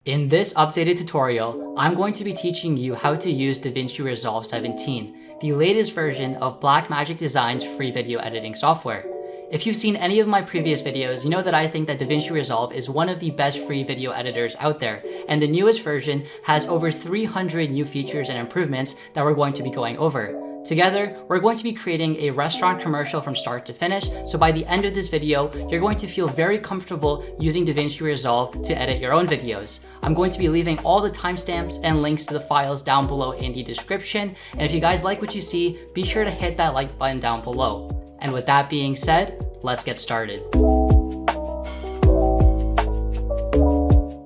In this updated tutorial, I'm going to be teaching you how to use DaVinci Resolve 17, the latest version of Blackmagic Design's free video editing software. If you've seen any of my previous videos, you know that I think that DaVinci Resolve is one of the best free video editors out there, and the newest version has over 300 new features and improvements that we're going to be going over. Together, we're going to be creating a restaurant commercial from start to finish, so by the end of this video, you're going to feel very comfortable using DaVinci Resolve to edit your own videos. I'm going to be leaving all the timestamps and links to the files down below in the description, and if you guys like what you see, be sure to hit that like button down below. And with that being said, let's get started.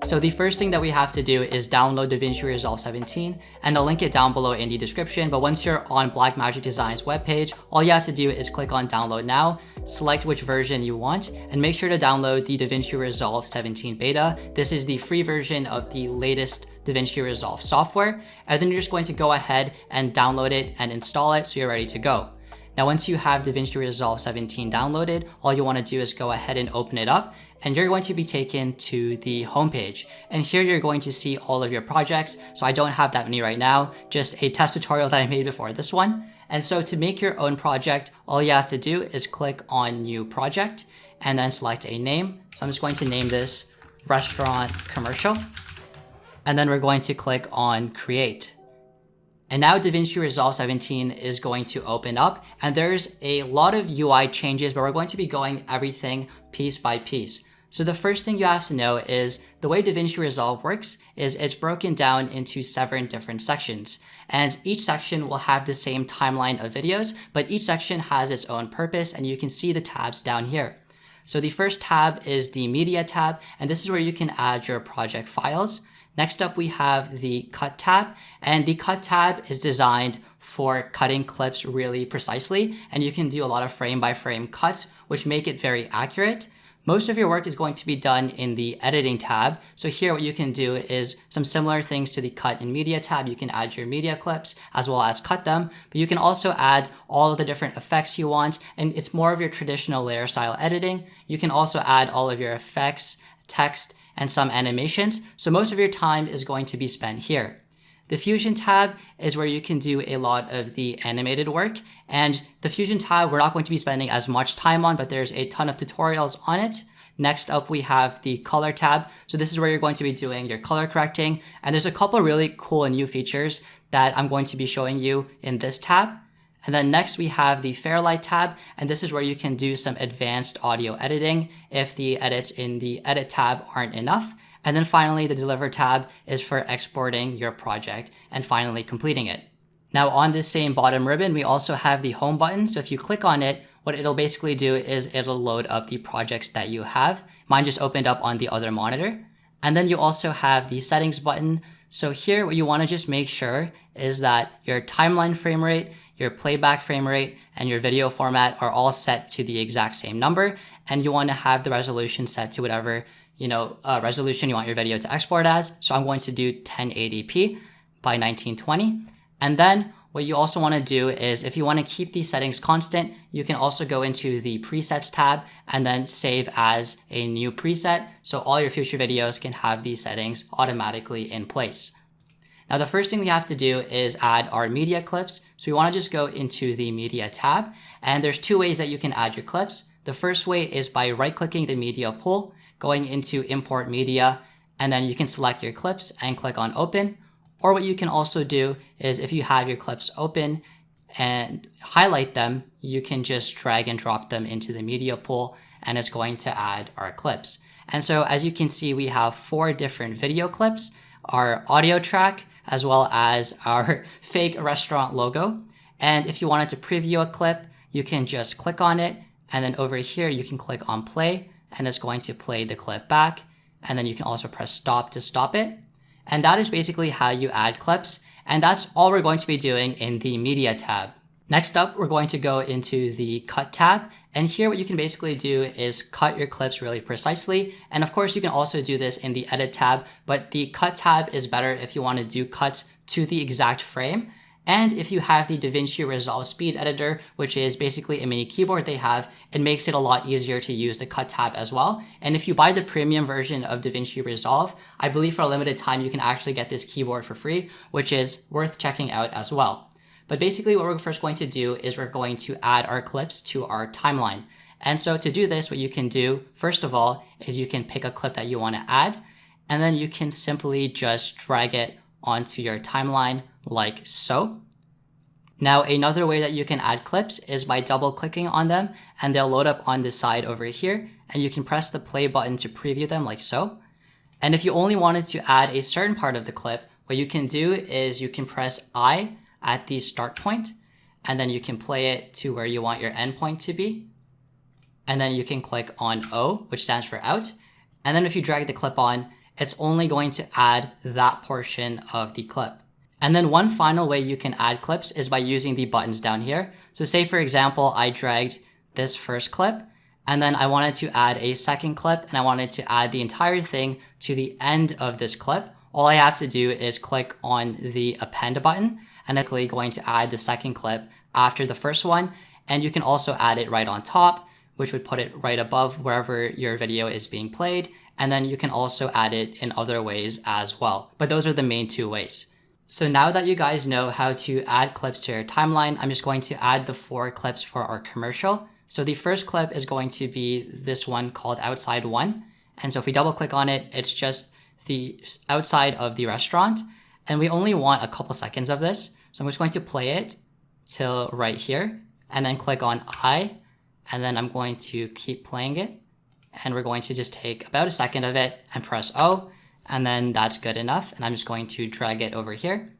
So the first thing that we have to do is download DaVinci Resolve 17, and I'll link it down below in the description. But once you're on Blackmagic Design's webpage, all you have to do is click on download now, select which version you want, and make sure to download the DaVinci Resolve 17 beta. This is the free version of the latest DaVinci Resolve software. And then you're just going to go ahead and download it and install it so you're ready to go. Now, once you have DaVinci Resolve 17 downloaded, all you want to do is go ahead and open it up, and you're going to be taken to the homepage. And here you're going to see all of your projects. So I don't have that many right now, just a test tutorial that I made before this one. And so to make your own project, all you have to do is click on New Project and then select a name. So I'm just going to name this Restaurant Commercial. And then we're going to click on Create. And now DaVinci Resolve 17 is going to open up, and there's a lot of UI changes, but we're going to be going everything piece by piece. So the first thing you have to know is the way DaVinci Resolve works is it's broken down into 7 different sections. And each section will have the same timeline of videos, but each section has its own purpose, and you can see the tabs down here. So the first tab is the Media tab, and this is where you can add your project files. Next up, we have the Cut tab, and the Cut tab is designed for cutting clips really precisely, and you can do a lot of frame-by-frame cuts, which make it very accurate. Most of your work is going to be done in the Editing tab, so here what you can do is some similar things to the Cut and Media tab. You can add your media clips as well as cut them, but you can also add all of the different effects you want, and it's more of your traditional layer style editing. You can also add all of your effects, text, and some animations, so most of your time is going to be spent here. The Fusion tab is where you can do a lot of the animated work, and the Fusion tab we're not going to be spending as much time on, but there's a ton of tutorials on it. Next up, we have the Color tab. So this is where you're going to be doing your color correcting, and there's a couple really cool and new features that I'm going to be showing you in this tab. And then next we have the Fairlight tab, and this is where you can do some advanced audio editing if the edits in the Edit tab aren't enough. And then finally, the Deliver tab is for exporting your project and finally completing it. Now on this same bottom ribbon, we also have the Home button. So if you click on it, what it'll basically do is it'll load up the projects that you have. Mine just opened up on the other monitor. And then you also have the Settings button. So here, what you want to just make sure is that your timeline frame rate, your playback frame rate, and your video format are all set to the exact same number. And you want to have the resolution set to whatever resolution you want your video to export as. So I'm going to do 1080p by 1920. And then what you also want to do is if you want to keep these settings constant, you can also go into the Presets tab and then save as a new preset. So all your future videos can have these settings automatically in place. Now, the first thing we have to do is add our media clips. So we want to just go into the Media tab, and there's 2 ways that you can add your clips. The first way is by right-clicking the media pool, going into Import Media, and then you can select your clips and click on Open. Or what you can also do is if you have your clips open and highlight them, you can just drag and drop them into the media pool, and it's going to add our clips. And so as you can see, we have 4 different video clips, our audio track, as well as our fake restaurant logo. And if you wanted to preview a clip, you can just click on it, and then over here you can click on play, and it's going to play the clip back. And then you can also press stop to stop it. And that is basically how you add clips, and that's all we're going to be doing in the Media tab. Next up, we're going to go into the Cut tab, and here what you can basically do is cut your clips really precisely. And of course, you can also do this in the Edit tab, but the Cut tab is better if you want to do cuts to the exact frame. And if you have the DaVinci Resolve Speed Editor, which is basically a mini keyboard they have, it makes it a lot easier to use the cut tab as well. And if you buy the premium version of DaVinci Resolve, I believe for a limited time you can actually get this keyboard for free, which is worth checking out as well. But basically what we're first going to do is we're going to add our clips to our timeline. And so to do this, what you can do, first of all, is you can pick a clip that you want to add, and then you can simply just drag it onto your timeline like so. Now, another way that you can add clips is by double clicking on them, and they'll load up on the side over here, and you can press the play button to preview them like so. And if you only wanted to add a certain part of the clip, what you can do is you can press I at the start point, and then you can play it to where you want your endpoint to be. And then you can click on O, which stands for out. And then if you drag the clip on, it's only going to add that portion of the clip. And then one final way you can add clips is by using the buttons down here. So say for example, I dragged this first clip, and then I wanted to add a second clip, and I wanted to add the entire thing to the end of this clip. All I have to do is click on the append button, and I'm going to add the second clip after the first one. And you can also add it right on top, which would put it right above wherever your video is being played. And then you can also add it in other ways as well. But those are the main two ways. So now that you guys know how to add clips to your timeline, I'm just going to add the 4 clips for our commercial. So the first clip is going to be this one called Outside One. And so if we double click on it, it's just the outside of the restaurant. And we only want a couple seconds of this. So I'm just going to play it till right here, and then click on I. And then I'm going to keep playing it, and we're going to just take about a second of it and press O, and then that's good enough. And I'm just going to drag it over here.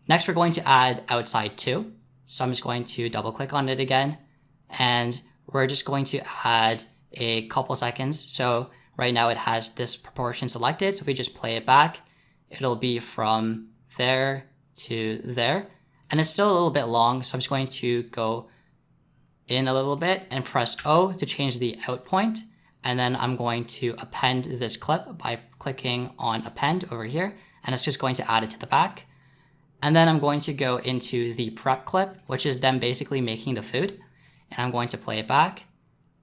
Next, we're going to add Outside 2. So I'm just going to double click on it again, and we're just going to add a couple seconds. So right now it has this proportion selected. So if we just play it back, it'll be from there to there, and it's still a little bit long. So I'm just going to go in a little bit and press O to change the out point. And then I'm going to append this clip by clicking on append over here. And it's just going to add it to the back. And then I'm going to go into the prep clip, which is them basically making the food. And I'm going to play it back.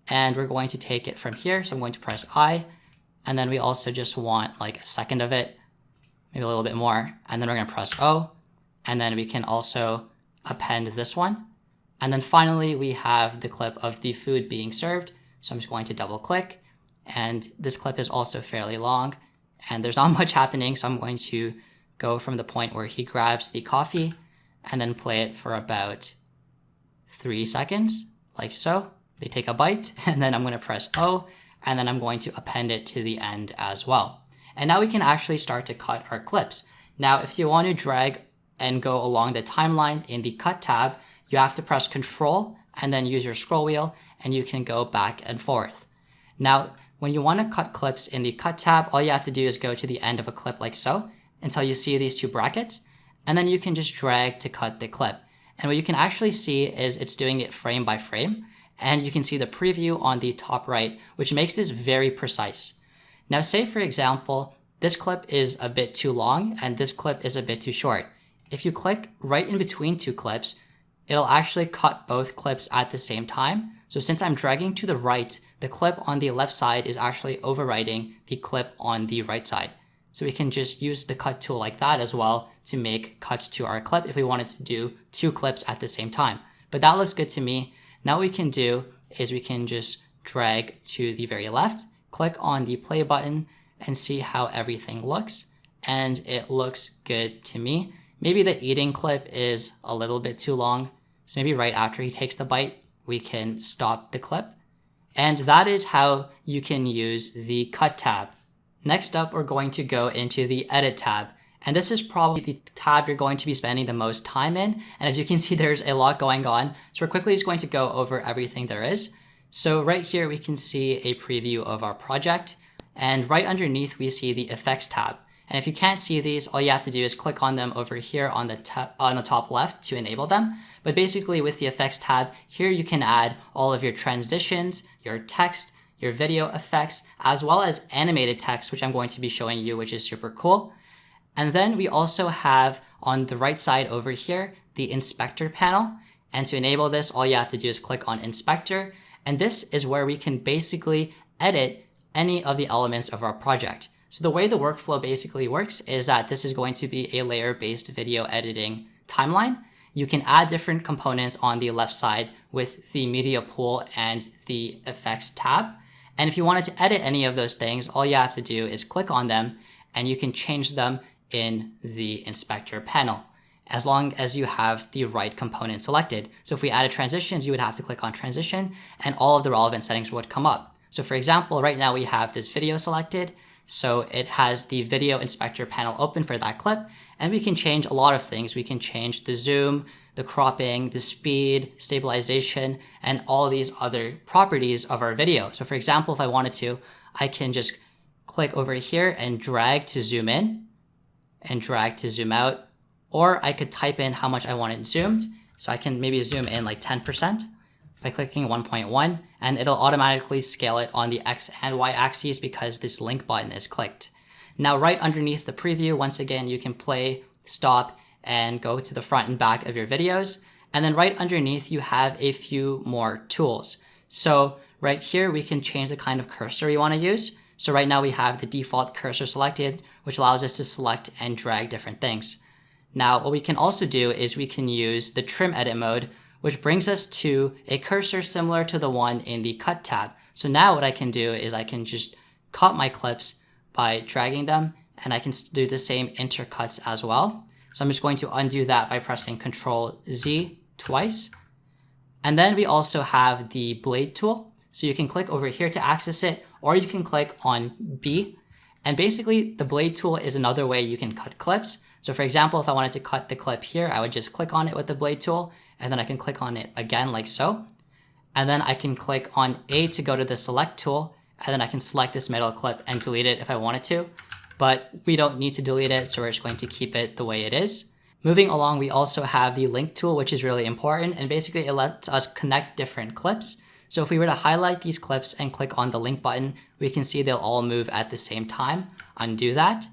And we're going to take it from here. So I'm going to press I. And then we also just want like a second of it, maybe a little bit more. And then we're going to press O. And then we can also append this one. And then finally, we have the clip of the food being served. So I'm just going to double click, and this clip is also fairly long, and there's not much happening. So I'm going to go from the point where he grabs the coffee and then play it for about 3 seconds, like so. They take a bite, and then I'm going to press O, and then I'm going to append it to the end as well. And now we can actually start to cut our clips. Now, if you want to drag and go along the timeline in the cut tab, you have to press Control and then use your scroll wheel, and you can go back and forth. Now, when you want to cut clips in the cut tab, all you have to do is go to the end of a clip like so until you see these 2 brackets, and then you can just drag to cut the clip. And what you can actually see is it's doing it frame by frame, and you can see the preview on the top right, which makes this very precise. Now, say for example, this clip is a bit too long and this clip is a bit too short. If you click right in between 2 clips, it'll actually cut both clips at the same time. So since I'm dragging to the right, the clip on the left side is actually overriding the clip on the right side. So we can just use the cut tool like that as well to make cuts to our clip if we wanted to do 2 clips at the same time. But that looks good to me. Now what we can do is we can just drag to the very left, click on the play button, and see how everything looks. And it looks good to me. Maybe the eating clip is a little bit too long. So maybe right after he takes the bite, we can stop the clip. And that is how you can use the cut tab. Next up, we're going to go into the edit tab. And this is probably the tab you're going to be spending the most time in. And as you can see, there's a lot going on. So we're quickly just going to go over everything there is. So right here, we can see a preview of our project. And right underneath, we see the effects tab. And if you can't see these, all you have to do is click on them over here on the top left to enable them. But basically with the effects tab, here you can add all of your transitions, your text, your video effects, as well as animated text, which I'm going to be showing you, which is super cool. And then we also have on the right side over here, the inspector panel. And to enable this, all you have to do is click on inspector. And this is where we can basically edit any of the elements of our project. So the way the workflow basically works is that this is going to be a layer-based video editing timeline. You can add different components on the left side with the media pool and the effects tab. And if you wanted to edit any of those things, all you have to do is click on them and you can change them in the inspector panel, as long as you have the right component selected. So if we added transitions, you would have to click on transition and all of the relevant settings would come up. So for example, right now we have this video selected. So it has the video inspector panel open for that clip, and we can change a lot of things. We can change the zoom, the cropping, the speed, stabilization, and all of these other properties of our video. So for example, if I wanted to, I can just click over here and drag to zoom in and drag to zoom out, or I could type in how much I want it zoomed. So I can maybe zoom in like 10% by clicking 1.1, and it'll automatically scale it on the X and Y axes because this link button is clicked. Now, right underneath the preview, once again, you can play, stop, and go to the front and back of your videos. And then right underneath, you have a few more tools. So right here, we can change the kind of cursor we want to use. So right now we have the default cursor selected, which allows us to select and drag different things. Now, what we can also do is we can use the trim edit mode, which brings us to a cursor similar to the one in the cut tab. So now what I can do is I can just cut my clips by dragging them, and I can do the same intercuts as well. So I'm just going to undo that by pressing Ctrl Z twice. And then we also have the blade tool. So you can click over here to access it, or you can click on B. And basically the blade tool is another way you can cut clips. So for example, if I wanted to cut the clip here, I would just click on it with the blade tool, and then I can click on it again like so. And then I can click on A to go to the select tool, and then I can select this middle clip and delete it if I wanted to. But we don't need to delete it, so we're just going to keep it the way it is. Moving along, we also have the link tool, which is really important, and basically it lets us connect different clips. So if we were to highlight these clips and click on the link button, we can see they'll all move at the same time. Undo that.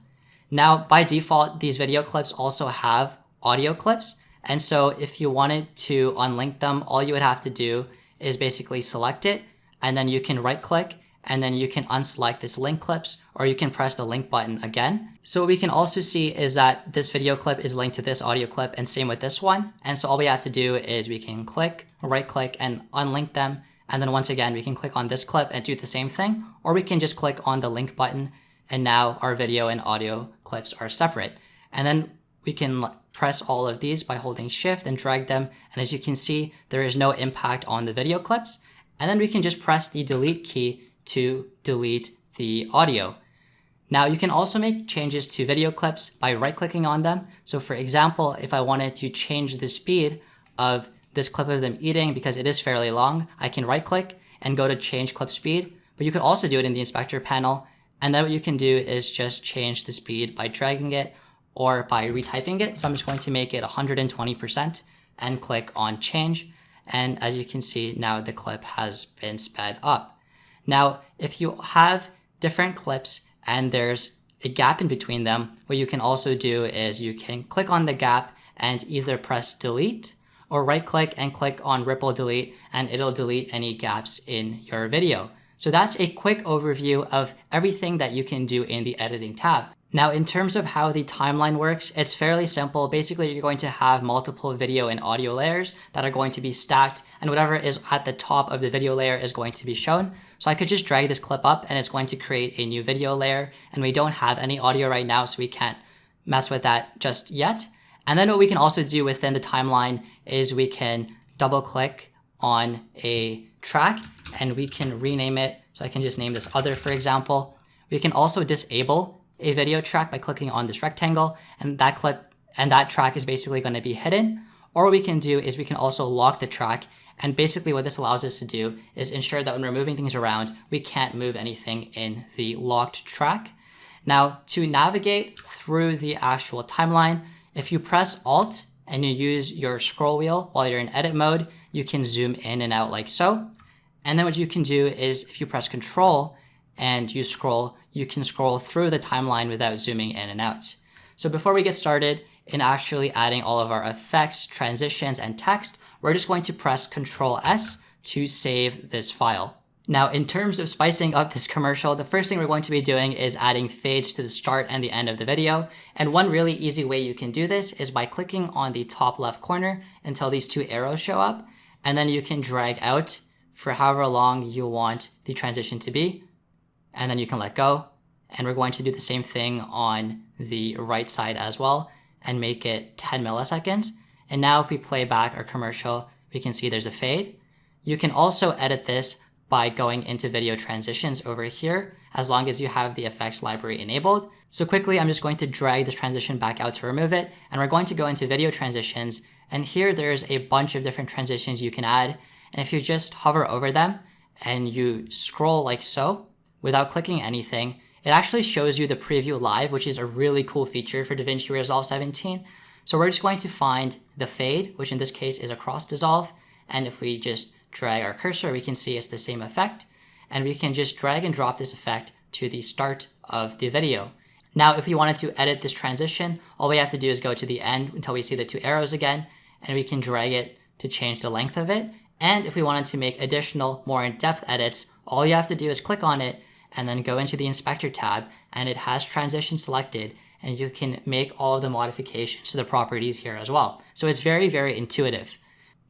Now, by default, these video clips also have audio clips. And so if you wanted to unlink them, all you would have to do is basically select it, and then you can right click, and then you can unselect this link clips, or you can press the link button again. So what we can also see is that this video clip is linked to this audio clip, and same with this one. And so all we have to do is we can click, right click, and unlink them. And then once again, we can click on this clip and do the same thing, or we can just click on the link button, and now our video and audio clips are separate. And then we can press all of these by holding shift and drag them. And as you can see, there is no impact on the video clips. And then we can just press the delete key to delete the audio. Now you can also make changes to video clips by right clicking on them. So for example, if I wanted to change the speed of this clip of them eating, because it is fairly long, I can right click and go to change clip speed, but you could also do it in the inspector panel. And then what you can do is just change the speed by dragging it or by retyping it. So I'm just going to make it 120% and click on change. And as you can see, now the clip has been sped up. Now, if you have different clips and there's a gap in between them, what you can also do is you can click on the gap and either press delete or right click and click on ripple delete, and it'll delete any gaps in your video. So that's a quick overview of everything that you can do in the editing tab. Now, in terms of how the timeline works, it's fairly simple. Basically, you're going to have multiple video and audio layers that are going to be stacked, and whatever is at the top of the video layer is going to be shown. So I could just drag this clip up and it's going to create a new video layer, and we don't have any audio right now, so we can't mess with that just yet. And then what we can also do within the timeline is we can double click on a track and we can rename it. So I can just name this other, for example. We can also disable a video track by clicking on this rectangle, and that clip and that track is basically going to be hidden. Or what we can do is we can also lock the track, and basically what this allows us to do is ensure that when we're moving things around, we can't move anything in the locked track. Now, to navigate through the actual timeline, if you press Alt and you use your scroll wheel while you're in edit mode, you can zoom in and out like so. And then what you can do is if you press Control and you scroll, you can scroll through the timeline without zooming in and out. So before we get started in actually adding all of our effects, transitions, and text, we're just going to press Ctrl S to save this file. Now, in terms of spicing up this commercial, the first thing we're going to be doing is adding fades to the start and the end of the video. And one really easy way you can do this is by clicking on the top left corner until these two arrows show up. And then you can drag out for however long you want the transition to be. And then you can let go. And we're going to do the same thing on the right side as well and make it 10 milliseconds. And now if we play back our commercial, we can see there's a fade. You can also edit this by going into video transitions over here, as long as you have the effects library enabled. So quickly, I'm just going to drag this transition back out to remove it. And we're going to go into video transitions. And here there's a bunch of different transitions you can add. And if you just hover over them and you scroll like so, without clicking anything, it actually shows you the preview live, which is a really cool feature for DaVinci Resolve 17. So we're just going to find the fade, which in this case is a cross dissolve. And if we just drag our cursor, we can see it's the same effect. And we can just drag and drop this effect to the start of the video. Now, if we wanted to edit this transition, all we have to do is go to the end until we see the two arrows again, and we can drag it to change the length of it. And if we wanted to make additional, more in-depth edits, all you have to do is click on it and then go into the inspector tab, and it has transition selected, and you can make all of the modifications to the properties here as well. So it's very, very intuitive.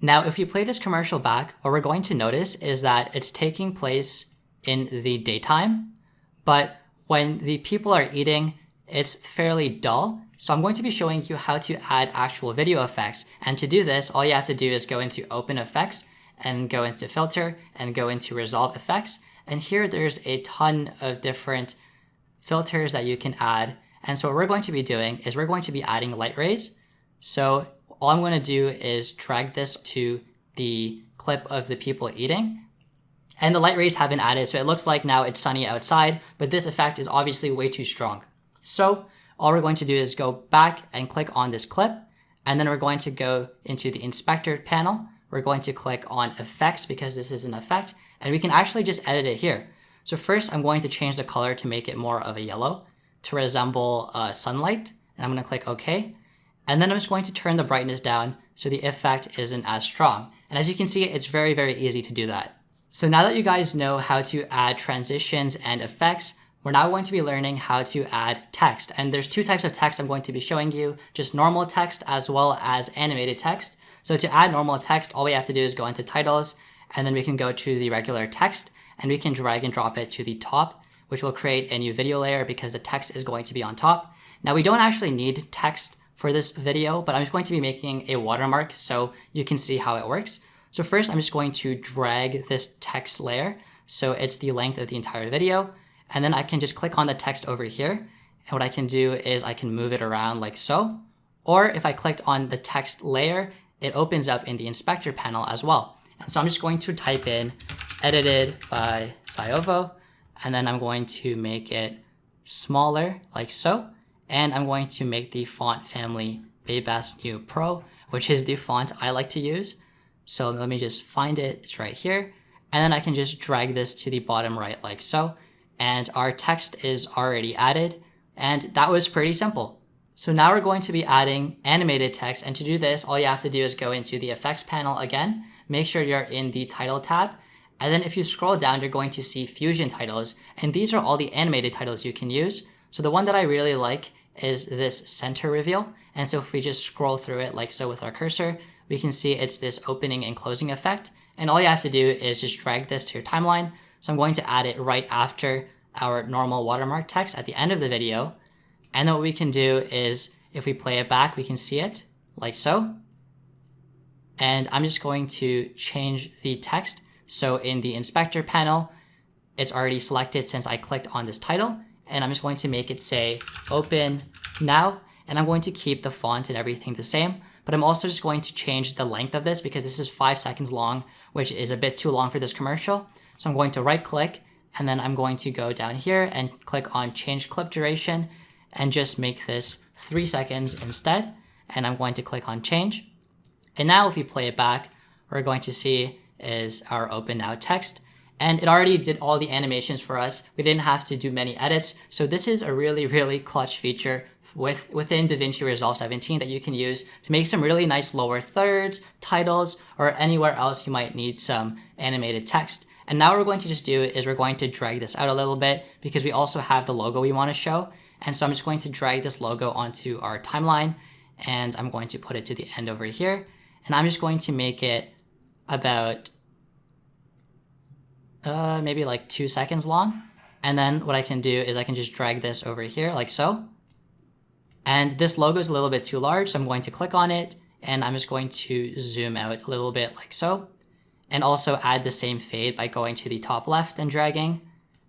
Now, if you play this commercial back, what we're going to notice is that it's taking place in the daytime, but when the people are eating, it's fairly dull. So I'm going to be showing you how to add actual video effects. And to do this, all you have to do is go into Open Effects and go into Filter and go into Resolve Effects. And here there's a ton of different filters that you can add. And so what we're going to be doing is we're going to be adding light rays. So all I'm going to do is drag this to the clip of the people eating. And the light rays have been added, so it looks like now it's sunny outside, but this effect is obviously way too strong. So all we're going to do is go back and click on this clip, and then we're going to go into the inspector panel. We're going to click on effects because this is an effect, and we can actually just edit it here. So first I'm going to change the color to make it more of a yellow to resemble sunlight, and I'm going to click OK. And then I'm just going to turn the brightness down so the effect isn't as strong. And as you can see, it's very, very easy to do that. So now that you guys know how to add transitions and effects, we're now going to be learning how to add text. And there's two types of text I'm going to be showing you, just normal text as well as animated text. So to add normal text, all we have to do is go into titles, and then we can go to the regular text, and we can drag and drop it to the top, which will create a new video layer because the text is going to be on top. Now we don't actually need text for this video, but I'm just going to be making a watermark so you can see how it works. So first, I'm just going to drag this text layer so it's the length of the entire video, and then I can just click on the text over here, and what I can do is I can move it around like so, or if I clicked on the text layer, it opens up in the inspector panel as well. And so I'm just going to type in edited by Ziovo, and then I'm going to make it smaller like so. And I'm going to make the font family Baybas New Pro, which is the font I like to use. So let me just find it, it's right here. And then I can just drag this to the bottom right like so. And our text is already added. And that was pretty simple. So now we're going to be adding animated text. And to do this, all you have to do is go into the effects panel again. Make sure you're in the title tab. And then if you scroll down, you're going to see Fusion titles. And these are all the animated titles you can use. So the one that I really like is this center reveal. And so if we just scroll through it like so with our cursor, we can see it's this opening and closing effect. And all you have to do is just drag this to your timeline. So I'm going to add it right after our normal watermark text at the end of the video. And then what we can do is if we play it back, we can see it like so. And I'm just going to change the text. So in the inspector panel, it's already selected since I clicked on this title. And I'm just going to make it say open now, and I'm going to keep the font and everything the same, but I'm also just going to change the length of this because this is 5 seconds long, which is a bit too long for this commercial. So I'm going to right click, and then I'm going to go down here and click on change clip duration and just make this 3 seconds instead. And I'm going to click on change. And now if we play it back, what we're going to see is our open now text. And it already did all the animations for us. We didn't have to do many edits. So this is a really, really clutch feature within DaVinci Resolve 17 that you can use to make some really nice lower thirds, titles, or anywhere else you might need some animated text. And now what we're going to just do is we're going to drag this out a little bit because we also have the logo we want to show. And so I'm just going to drag this logo onto our timeline, and I'm going to put it to the end over here. And I'm just going to make it about maybe like 2 seconds long. And then what I can do is I can just drag this over here like so. And this logo is a little bit too large, so I'm going to click on it, and I'm just going to zoom out a little bit like so. And also add the same fade by going to the top left and dragging,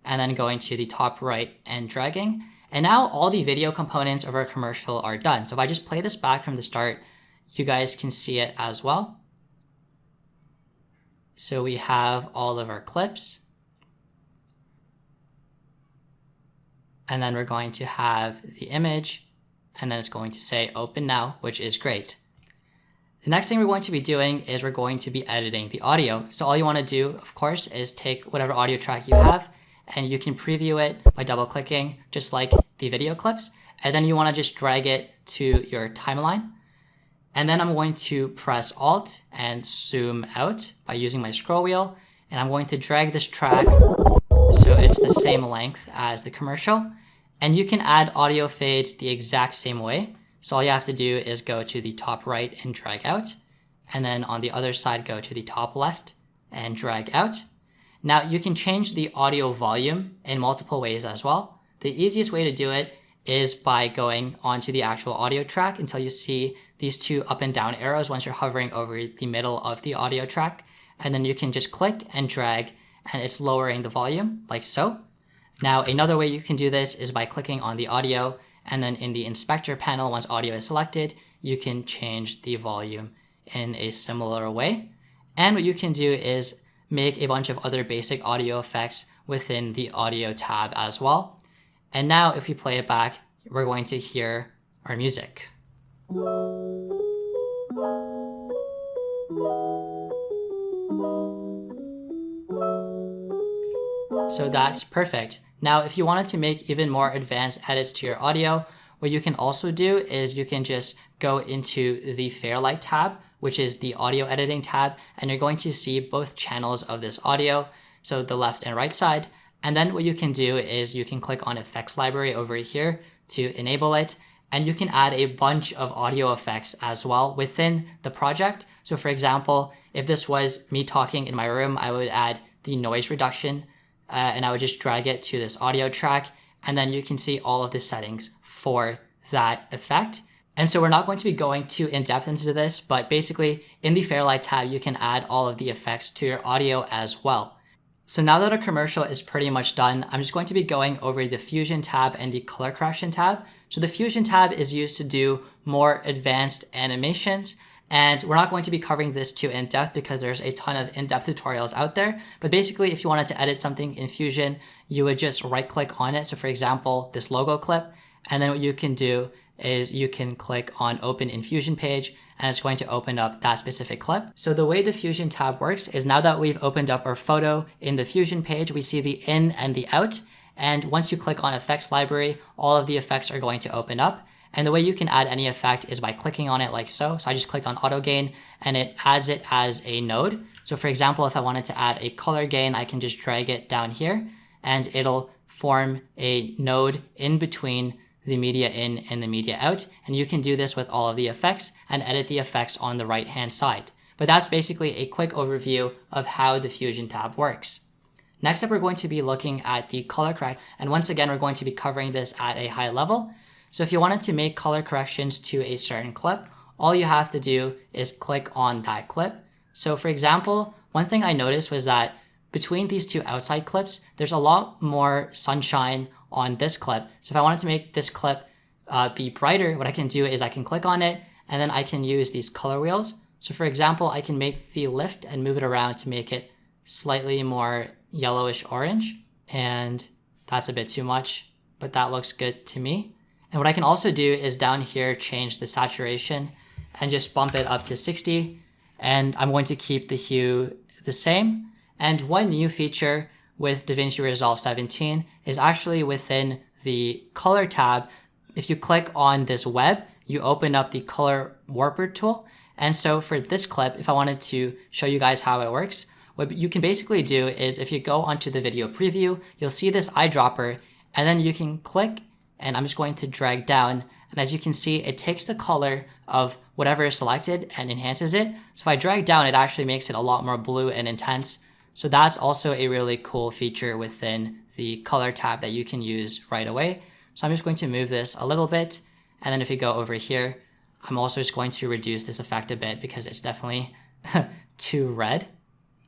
and then going to the top right and dragging. And now all the video components of our commercial are done. So if I just play this back from the start, you guys can see it as well. So we have all of our clips. And then we're going to have the image, and then it's going to say open now, which is great. The next thing we're going to be doing is we're going to be editing the audio. So all you want to do, of course, is take whatever audio track you have, and you can preview it by double clicking, just like the video clips. And then you want to just drag it to your timeline. And then I'm going to press Alt and zoom out by using my scroll wheel. And I'm going to drag this track so it's the same length as the commercial. And you can add audio fades the exact same way. So all you have to do is go to the top right and drag out. And then on the other side, go to the top left and drag out. Now you can change the audio volume in multiple ways as well. The easiest way to do it is by going onto the actual audio track until you see these two up and down arrows once you're hovering over the middle of the audio track. And then you can just click and drag, and it's lowering the volume like so. Now another way you can do this is by clicking on the audio, and then in the inspector panel, once audio is selected, you can change the volume in a similar way. And what you can do is make a bunch of other basic audio effects within the audio tab as well. And now if we play it back, we're going to hear our music. So that's perfect. Now, if you wanted to make even more advanced edits to your audio, what you can also do is you can just go into the Fairlight tab, which is the audio editing tab, and you're going to see both channels of this audio, so the left and right side. And then what you can do is you can click on Effects Library over here to enable it, and you can add a bunch of audio effects as well within the project. So for example, if this was me talking in my room, I would add the noise reduction, and I would just drag it to this audio track, and then you can see all of the settings for that effect. And so we're not going to be going too in depth into this, but basically in the Fairlight tab, you can add all of the effects to your audio as well. So now that our commercial is pretty much done, I'm just going to be going over the Fusion tab and the Color Correction tab. So the Fusion tab is used to do more advanced animations, and we're not going to be covering this too in depth because there's a ton of in-depth tutorials out there. But basically, if you wanted to edit something in Fusion, you would just right click on it. So for example, this logo clip, and then what you can do is you can click on Open in Fusion page, and it's going to open up that specific clip. So the way the Fusion tab works is now that we've opened up our photo in the Fusion page, we see the in and the out. And once you click on Effects Library, all of the effects are going to open up. And the way you can add any effect is by clicking on it like so. So I just clicked on Auto Gain, and it adds it as a node. So for example, if I wanted to add a color gain, I can just drag it down here, and it'll form a node in between the media in and the media out. And you can do this with all of the effects and edit the effects on the right hand side. But that's basically a quick overview of how the Fusion tab works. Next up, we're going to be looking at the color correction. And once again, we're going to be covering this at a high level. So if you wanted to make color corrections to a certain clip, all you have to do is click on that clip. So for example, one thing I noticed was that between these two outside clips, there's a lot more sunshine on this clip. So if I wanted to make this clip be brighter, what I can do is I can click on it, and then I can use these color wheels. So for example, I can make the lift and move it around to make it slightly more yellowish orange. And that's a bit too much, but that looks good to me. And what I can also do is down here, change the saturation and just bump it up to 60. And I'm going to keep the hue the same. And one new feature with DaVinci Resolve 17 is actually within the color tab, If you click on this web, you open up the color warper tool. And so for this clip, if I wanted to show you guys how it works, what you can basically do is if you go onto the video preview, you'll see this eyedropper, and then you can click, and I'm just going to drag down. And as you can see, it takes the color of whatever is selected and enhances it. So if I drag down, it actually makes it a lot more blue and intense. So that's also a really cool feature within the color tab that you can use right away. So I'm just going to move this a little bit. And then if you go over here, I'm also just going to reduce this effect a bit because it's definitely too red.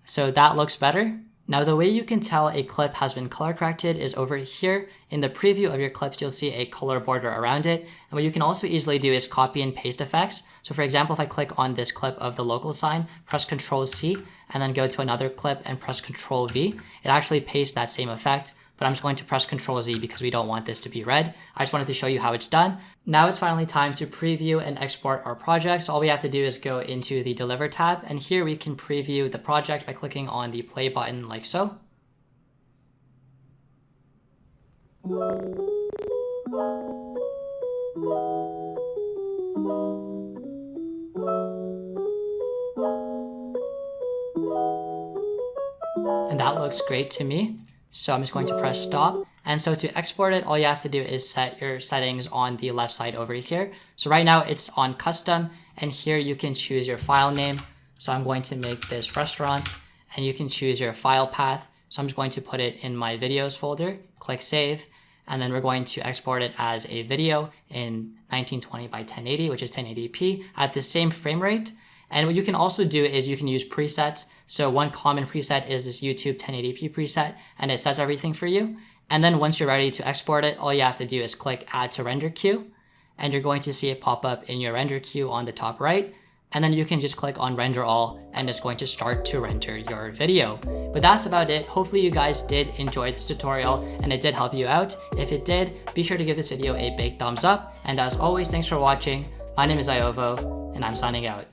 So that looks better. Now the way you can tell a clip has been color corrected is over here in the preview of your clips, you'll see a color border around it. And what you can also easily do is copy and paste effects. So for example, if I click on this clip of the local sign, press Ctrl C, and then go to another clip and press Ctrl V, it actually pastes that same effect. But I'm just going to press Ctrl Z because we don't want this to be red. I just wanted to show you how it's done. Now it's finally time to preview and export our project. So all we have to do is go into the Deliver tab, and here we can preview the project by clicking on the play button like so. And that looks great to me. So I'm just going to press stop. And so to export it, all you have to do is set your settings on the left side over here. So right now it's on custom, and here you can choose your file name. So I'm going to make this restaurant, and you can choose your file path. So I'm just going to put it in my videos folder, click save, and then we're going to export it as a video in 1920 by 1080, which is 1080p at the same frame rate. And what you can also do is you can use presets. So one common preset is this YouTube 1080p preset, and it sets everything for you. And then once you're ready to export it, all you have to do is click add to render queue, and you're going to see it pop up in your render queue on the top right. And then you can just click on render all, and it's going to start to render your video. But that's about it. Hopefully you guys did enjoy this tutorial and it did help you out. If it did, be sure to give this video a big thumbs up. And as always, thanks for watching. My name is Ziovo, and I'm signing out.